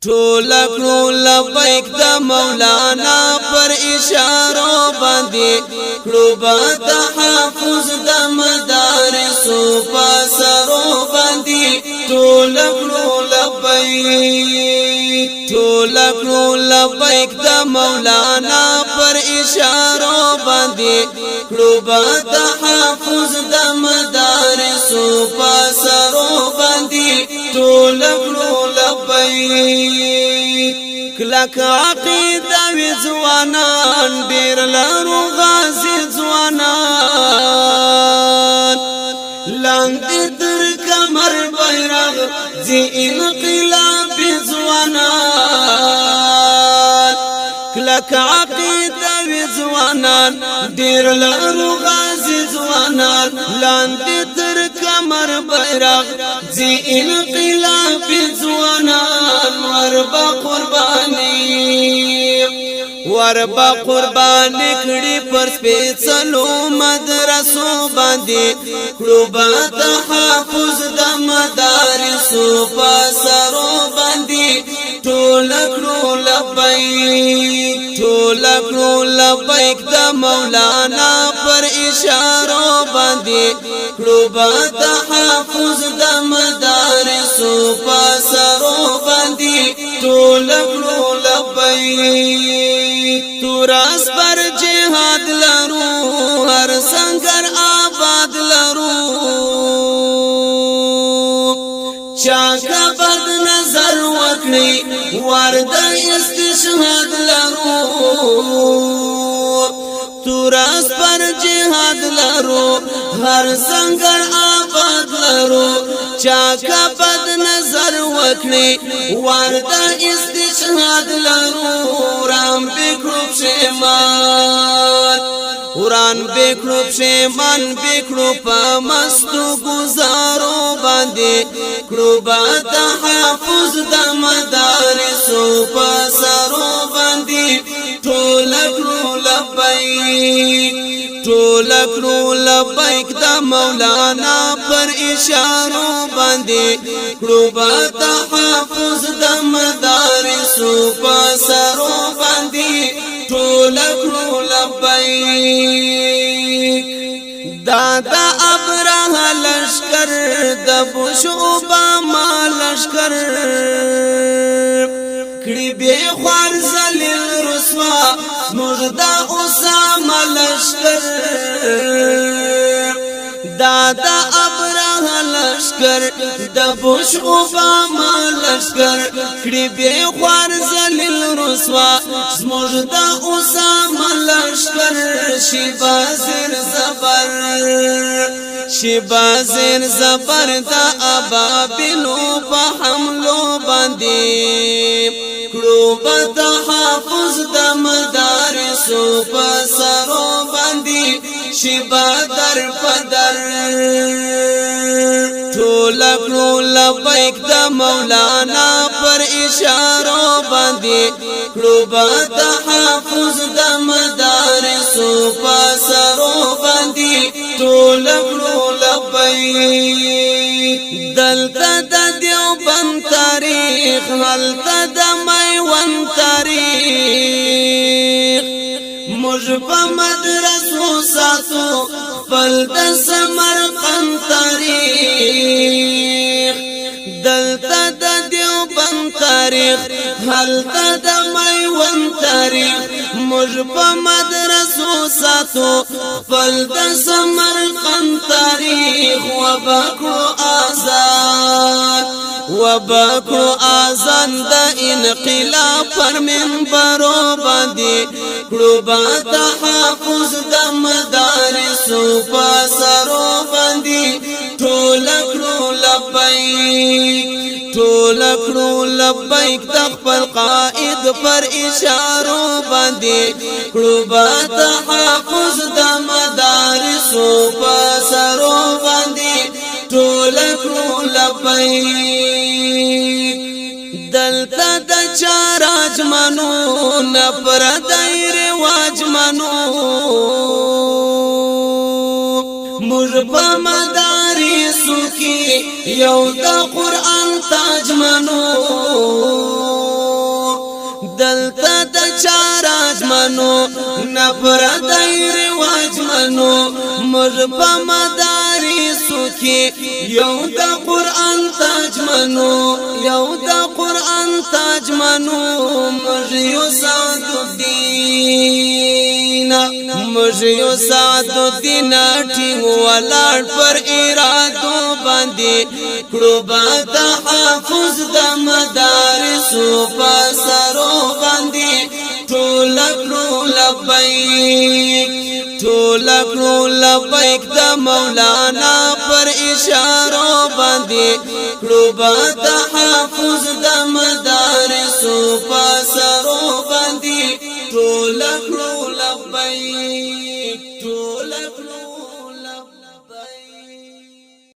ټول کړو لبیک د مولانا پر اشارو باندې کړو با تحفظ د مدارس په سرو باندې ټول کړو لبیک ټول کړو لبیک د مولانا پر اشارو باندې کړو با تحفظ د مدارس په سرو باندې ټول کړو لبیک کلک عقیده وی ځوانان ډیر لرو غازی ځوانان لاندې تر کمر بیرغ زی انقلاب ځوانان کلک عقیده وی ځوانان ډیر لرو غازی ځوانان لاندې تر کمر بیرغ زی انقلاب ځوانان وربا قربانی کړي پر سپېڅلو مدرسو باندې کړو با تحفظ د مدارسو په سرو باندې ټول کړو لبیک د مولانا پر اشارو باندې کړو با تحفظ د مدارسو په سرو باندې ټول کړو لبیک توراس پر جهاد لرو هر سنگر آباد لرو چاکا بد نظر وکړي ورد استشهاد لرو توراس پر جهاد لرو هر سنگر آباد لرو چاکا بد نظر وکړي ورد استشهاد لرو رام بکړو وران بکړو پښیمان بکړو په مستو گزارو باندې کړو با تحفظ د مدارسو په سرو باندې ټول کړو لبیک د مولانا پر اشارو باندې کړو با تحفظ د مدارسو په سرو باندې ټول کړو لبیک دادا ابراه لشکر د بوش اوباما لشکر کړي به خوار ذلیل رسوا مردا اسامه لشکر دادا ابراه لشکر د بوش اوباما لشکر کړي به خوار ذلیل رسوا مردا اسامه لشکر شیبا زیر زبر دا ابابلو په حملو باندې کړو با تحفظ د مدارسو په سرو باندې شیبا در پدر ټول کړو لبیک د مولانا پر اشارو باندې کړو با تحفظ د مدارسو په سرو باندې ټول کړو لبیک دلته د دیوبند تاریخ هلته د میوند تاریخ موږ په مدرسو ساتو خپل د سمرقند تاریخ دلته د دیوبند تاریخ هلته د میوند تاریخ موږ په مدرسو ساتو خپل د سمرقند تاریخ وبکړو آزان د انقلاب پر منبرو باندې کړو با تحفظ د مدارسو په سرو باندې ټول کړو لبیک د خپل قائد پر اشارو باندې کړو با تحفظ د مدارسو په سرو باندې ټول کړو لبیک دلته د چاراج منو نپر دایر واج منو موږ په مدارسو کې یو د قرآن تاج منو منو نپردای رواج منو مر په مدارسو کې یو د قرآن تاج منو یو د قرآن تاج منو مر یو سعد الدین مر یو سعد الدین ټینګ ولاړ پر ارادو باندې کړو با د حافظ د مدارسو په سرو باندې ټول کړو لبیک د مولانا پر اشارو باندې کړو با د حافظ د مدارسو په سرو باندې ټول کړو لبیک